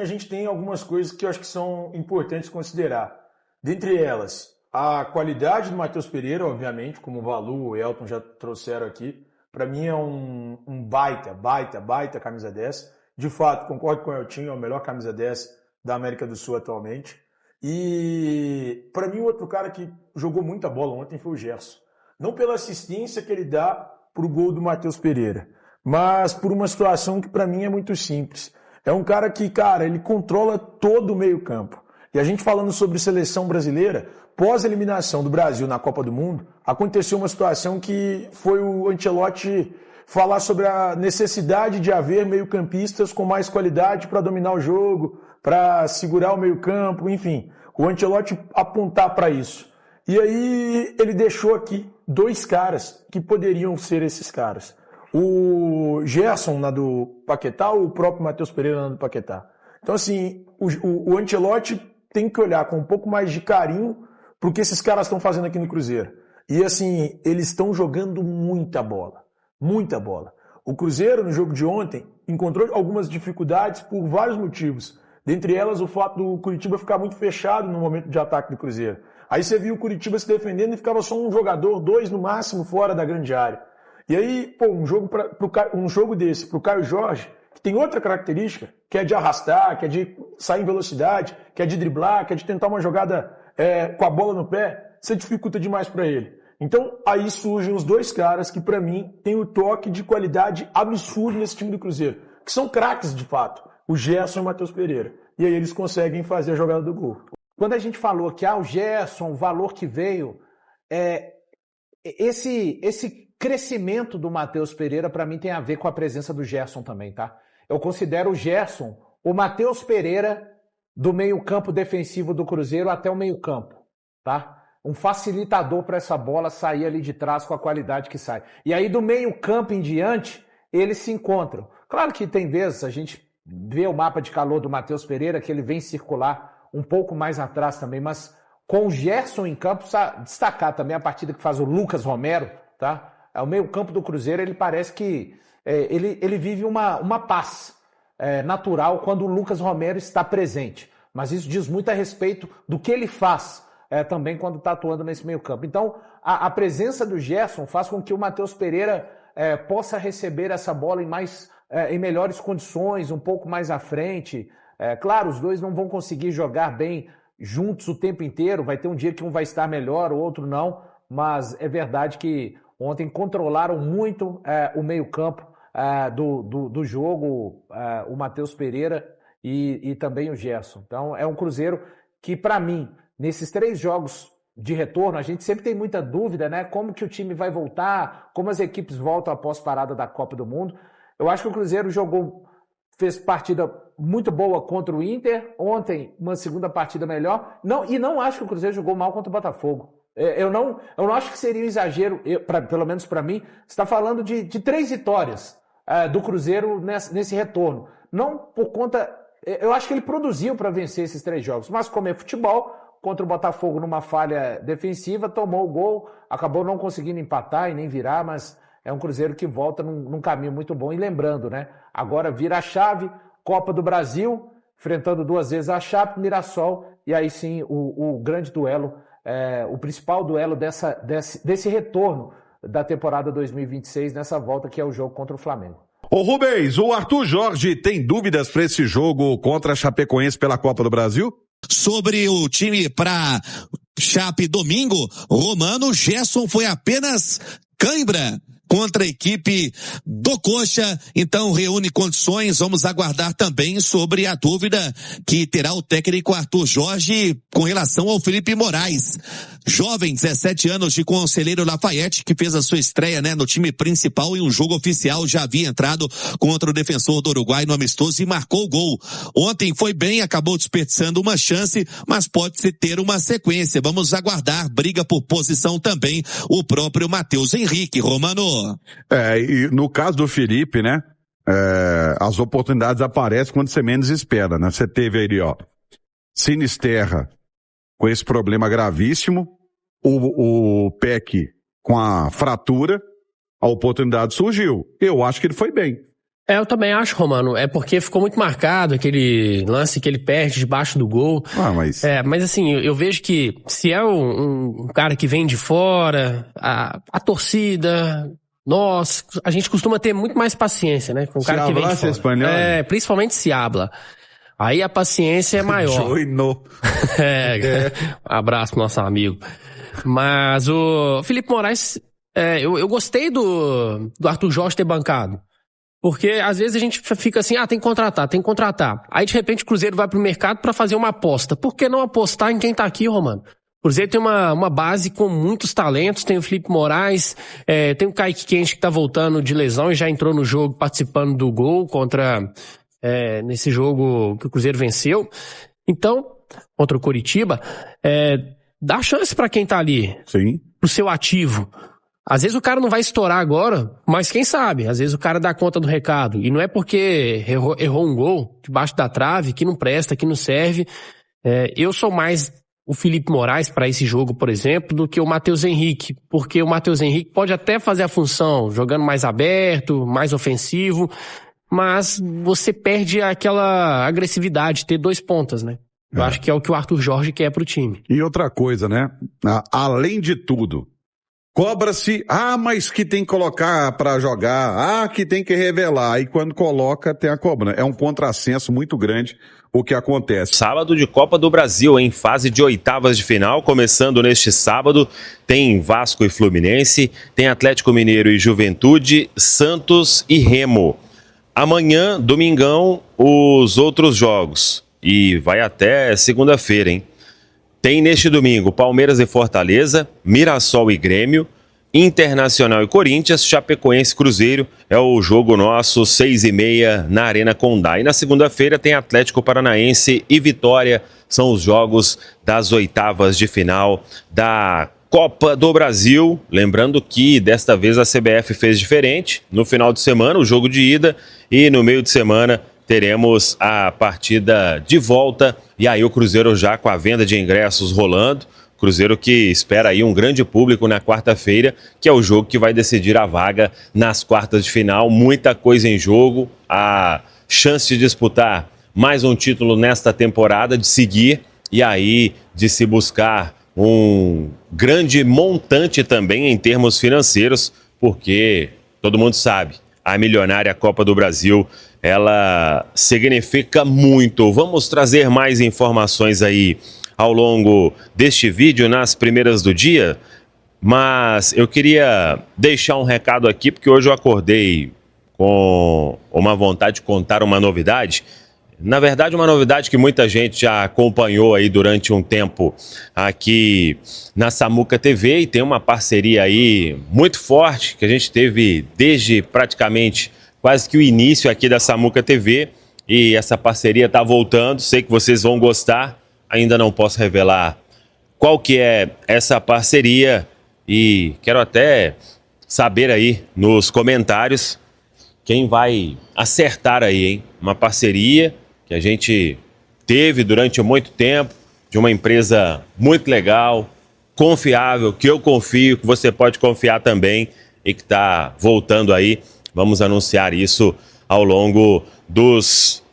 A gente tem algumas coisas que eu acho que são importantes considerar. Dentre elas, a qualidade do Matheus Pereira, obviamente, como o Valu, o Elton já trouxeram aqui. Para mim é um baita camisa 10. De fato, concordo com o Eltinho, é o melhor camisa 10 da América do Sul atualmente. E para mim, o outro cara que jogou muita bola ontem foi o Gerson. Não pela assistência que ele dá para o gol do Matheus Pereira, mas por uma situação que para mim é muito simples. É um cara que, ele controla todo o meio-campo. E a gente falando sobre seleção brasileira, pós-eliminação do Brasil na Copa do Mundo, aconteceu uma situação que foi o Ancelotti falar sobre a necessidade de haver meio-campistas com mais qualidade para dominar o jogo, para segurar o meio-campo, enfim. O Ancelotti apontar para isso. E aí ele deixou aqui 2 caras que poderiam ser esses caras. O Gerson na do Paquetá ou o próprio Matheus Pereira na do Paquetá. Então, assim, o Ancelotti tem que olhar com um pouco mais de carinho pro que esses caras estão fazendo aqui no Cruzeiro. E, assim, eles estão jogando muita bola. Muita bola. O Cruzeiro, no jogo de ontem, encontrou algumas dificuldades por vários motivos. Dentre elas, o fato do Curitiba ficar muito fechado no momento de ataque do Cruzeiro. Aí você viu o Curitiba se defendendo e ficava só um jogador, 2 no máximo, fora da grande área. E aí, um jogo desse pro Caio Jorge, que tem outra característica, que é de arrastar, que é de sair em velocidade, que é de driblar, que é de tentar uma jogada com a bola no pé, você dificulta demais para ele. Então, aí surgem os 2 caras que, para mim, têm o toque de qualidade absurdo nesse time do Cruzeiro, que são craques, de fato, o Gerson e o Matheus Pereira. E aí eles conseguem fazer a jogada do gol. Quando a gente falou que o Gerson, o valor que veio, esse crescimento do Matheus Pereira, para mim, tem a ver com a presença do Gerson também, tá? Eu considero o Gerson o Matheus Pereira do meio-campo defensivo do Cruzeiro até o meio-campo, tá? Um facilitador para essa bola sair ali de trás com a qualidade que sai. E aí, do meio-campo em diante, eles se encontram. Claro que tem vezes, a gente vê o mapa de calor do Matheus Pereira, que ele vem circular um pouco mais atrás também, mas com o Gerson em campo, destacar também a partida que faz o Lucas Romero, tá? O meio-campo do Cruzeiro, ele parece que ele vive uma paz natural quando o Lucas Romero está presente. Mas isso diz muito a respeito do que ele faz também quando está atuando nesse meio-campo. Então, a presença do Gerson faz com que o Matheus Pereira possa receber essa bola em melhores condições, um pouco mais à frente. Claro, os 2 não vão conseguir jogar bem juntos o tempo inteiro. Vai ter um dia que um vai estar melhor, o outro não. Mas é verdade que ontem controlaram muito o meio-campo do jogo, o Matheus Pereira e também o Gerson. Então, é um Cruzeiro que, para mim, nesses 3 jogos de retorno, a gente sempre tem muita dúvida, né? Como que o time vai voltar, como as equipes voltam após parada da Copa do Mundo. Eu acho que o Cruzeiro fez partida muito boa contra o Inter, ontem uma segunda partida melhor, não acho que o Cruzeiro jogou mal contra o Botafogo. Eu não acho que seria um exagero, pelo menos para mim, você está falando de 3 vitórias do Cruzeiro nesse retorno. Não por conta... Eu acho que ele produziu para vencer esses 3 jogos, mas como é futebol, contra o Botafogo numa falha defensiva, tomou o gol, acabou não conseguindo empatar e nem virar, mas é um Cruzeiro que volta num caminho muito bom. E lembrando, né? Agora vira a chave, Copa do Brasil, enfrentando 2 vezes a Chape, Mirassol, e aí sim o grande duelo, o principal duelo desse retorno da temporada 2026, nessa volta que é o jogo contra o Flamengo. Ô Rubens, o Arthur Jorge tem dúvidas para esse jogo contra a Chapecoense pela Copa do Brasil? Sobre o time para Chape domingo, Romano, Gerson foi apenas cãibra contra a equipe do Coxa, então reúne condições. Vamos aguardar também sobre a dúvida que terá o técnico Arthur Jorge com relação ao Felipe Moraes, jovem, 17 anos, de Conselheiro Lafayette, que fez a sua estreia, no time principal em um jogo oficial. Já havia entrado contra o Defensor do Uruguai no amistoso e marcou o gol. Ontem foi bem, acabou desperdiçando uma chance, mas pode ter uma sequência. Vamos aguardar. Briga por posição também o próprio Matheus Henrique. Romano. E no caso do Felipe, as oportunidades aparecem quando você menos espera, Você teve aí, Sinisterra com esse problema gravíssimo, o Peck com a fratura, a oportunidade surgiu. Eu acho que ele foi bem. Eu também acho, Romano. É porque ficou muito marcado aquele lance que ele perde debaixo do gol. Mas assim, eu vejo que se é um cara que vem de fora, a torcida, nós, a gente costuma ter muito mais paciência, né? Com um cara que vem de fora. Espanhol. Principalmente se habla. Aí a paciência é maior. Abraço pro nosso amigo. Mas o Felipe Moraes, eu gostei do Arthur Jorge ter bancado. Porque às vezes a gente fica assim, tem que contratar. Aí de repente o Cruzeiro vai pro mercado pra fazer uma aposta. Por que não apostar em quem tá aqui, Romano? O Cruzeiro tem uma base com muitos talentos, tem o Felipe Moraes, tem o Kaique Quente que tá voltando de lesão e já entrou no jogo participando do gol nesse jogo que o Cruzeiro venceu. Então, contra o Coritiba, dá chance pra quem tá ali. Sim. Pro seu ativo. Às vezes o cara não vai estourar agora, mas quem sabe? Às vezes o cara dá conta do recado. E não é porque errou um gol debaixo da trave, que não presta, que não serve. Eu sou mais o Felipe Moraes para esse jogo, por exemplo, do que o Matheus Henrique. Porque o Matheus Henrique pode até fazer a função, jogando mais aberto, mais ofensivo, mas você perde aquela agressividade, ter 2 pontas, né? Eu acho que é o que o Arthur Jorge quer pro time. E outra coisa, né? Além de tudo, cobra-se, mas que tem que colocar pra jogar, que tem que revelar. E quando coloca, tem a cobrança. É um contrassenso muito grande o que acontece. Sábado de Copa do Brasil, em fase de oitavas de final, começando neste sábado, tem Vasco e Fluminense, tem Atlético Mineiro e Juventude, Santos e Remo. Amanhã, domingão, os outros jogos. E vai até segunda-feira, hein? Tem neste domingo Palmeiras e Fortaleza, Mirassol e Grêmio, Internacional e Corinthians, Chapecoense e Cruzeiro. É o jogo nosso, 6h30 na Arena Condá. E na segunda-feira tem Atlético Paranaense e Vitória. São os jogos das oitavas de final da Copa do Brasil. Lembrando que desta vez a CBF fez diferente. No final de semana, o jogo de ida, e no meio de semana teremos a partida de volta, e aí o Cruzeiro já com a venda de ingressos rolando. Cruzeiro que espera aí um grande público na quarta-feira, que é o jogo que vai decidir a vaga nas quartas de final. Muita coisa em jogo, a chance de disputar mais um título nesta temporada, de seguir, e aí de se buscar um grande montante também em termos financeiros, porque todo mundo sabe, a milionária Copa do Brasil, ela significa muito. Vamos trazer mais informações aí ao longo deste vídeo, nas primeiras do dia, mas eu queria deixar um recado aqui, porque hoje eu acordei com uma vontade de contar uma novidade. Na verdade, uma novidade que muita gente já acompanhou aí durante um tempo aqui na Samuca TV, e tem uma parceria aí muito forte que a gente teve desde praticamente quase que o início aqui da Samuca TV, e essa parceria está voltando. Sei que vocês vão gostar, ainda não posso revelar qual que é essa parceria, e quero até saber aí nos comentários quem vai acertar aí, hein? Uma parceria que a gente teve durante muito tempo, de uma empresa muito legal, confiável, que eu confio, que você pode confiar também, e que está voltando aí. Vamos anunciar isso ao longo dos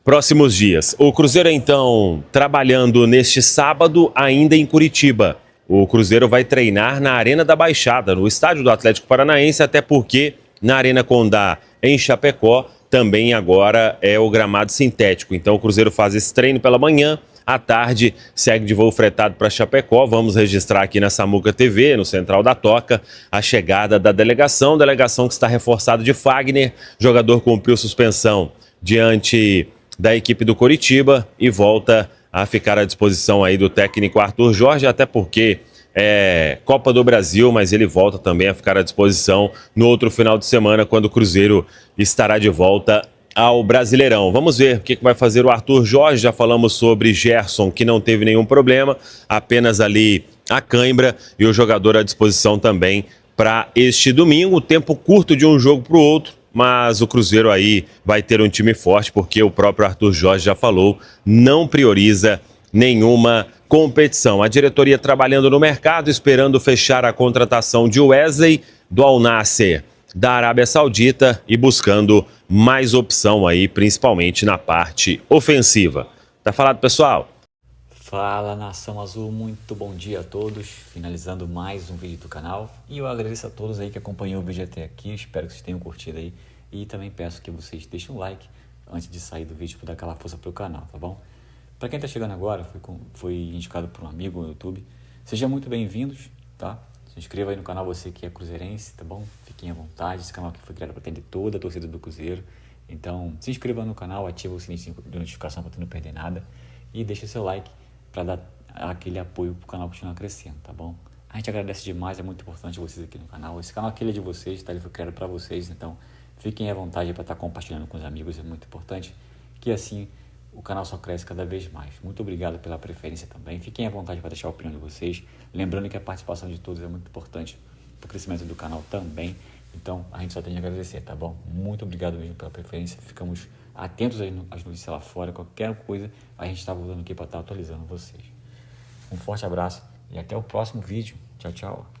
próximos dias. O Cruzeiro, então, trabalhando neste sábado, ainda em Curitiba. O Cruzeiro vai treinar na Arena da Baixada, no estádio do Atlético Paranaense, até porque na Arena Condá, em Chapecó, também agora é o gramado sintético. Então o Cruzeiro faz esse treino pela manhã, à tarde segue de voo fretado para Chapecó. Vamos registrar aqui na Samuca TV, no Central da Toca, a chegada da delegação que está reforçada de Fagner. Jogador cumpriu suspensão diante da equipe do Coritiba e volta a ficar à disposição aí do técnico Arthur Jorge, até porque é Copa do Brasil, mas ele volta também a ficar à disposição no outro final de semana, quando o Cruzeiro estará de volta ao Brasileirão. Vamos ver o que vai fazer o Arthur Jorge. Já falamos sobre Gerson, que não teve nenhum problema, apenas ali a cãibra, e o jogador à disposição também para este domingo. Tempo curto de um jogo para o outro, mas o Cruzeiro aí vai ter um time forte, porque o próprio Arthur Jorge já falou, não prioriza nenhuma competição. A diretoria trabalhando no mercado, esperando fechar a contratação de Wesley, do Al Nassr da Arábia Saudita e buscando mais opção aí, principalmente na parte ofensiva. Tá falado, pessoal? Fala, Nação Azul, muito bom dia a todos, finalizando mais um vídeo do canal e eu agradeço a todos aí que acompanhou o vídeo até aqui, espero que vocês tenham curtido aí e também peço que vocês deixem um like antes de sair do vídeo para dar aquela força pro canal, tá bom? Para quem tá chegando agora, foi indicado por um amigo no YouTube, sejam muito bem-vindos, tá? Se inscreva aí no canal, você que é cruzeirense, tá bom? Fiquem à vontade, esse canal aqui foi criado para atender toda a torcida do Cruzeiro, então se inscreva no canal, ativa o sininho de notificação para tu não perder nada e deixa seu like para dar aquele apoio para o canal continuar crescendo, tá bom? A gente agradece demais, é muito importante vocês aqui no canal. Esse canal aqui é de vocês, tá? Ele foi criado para vocês, então fiquem à vontade para estar compartilhando com os amigos, é muito importante, que assim o canal só cresce cada vez mais. Muito obrigado pela preferência também. Fiquem à vontade para deixar a opinião de vocês. Lembrando que a participação de todos é muito importante para o crescimento do canal também. Então a gente só tem que agradecer, tá bom? Muito obrigado mesmo pela preferência. Ficamos atentos aí às notícias lá fora, qualquer coisa a gente está voltando aqui para estar atualizando vocês. Um forte abraço e até o próximo vídeo. Tchau, tchau.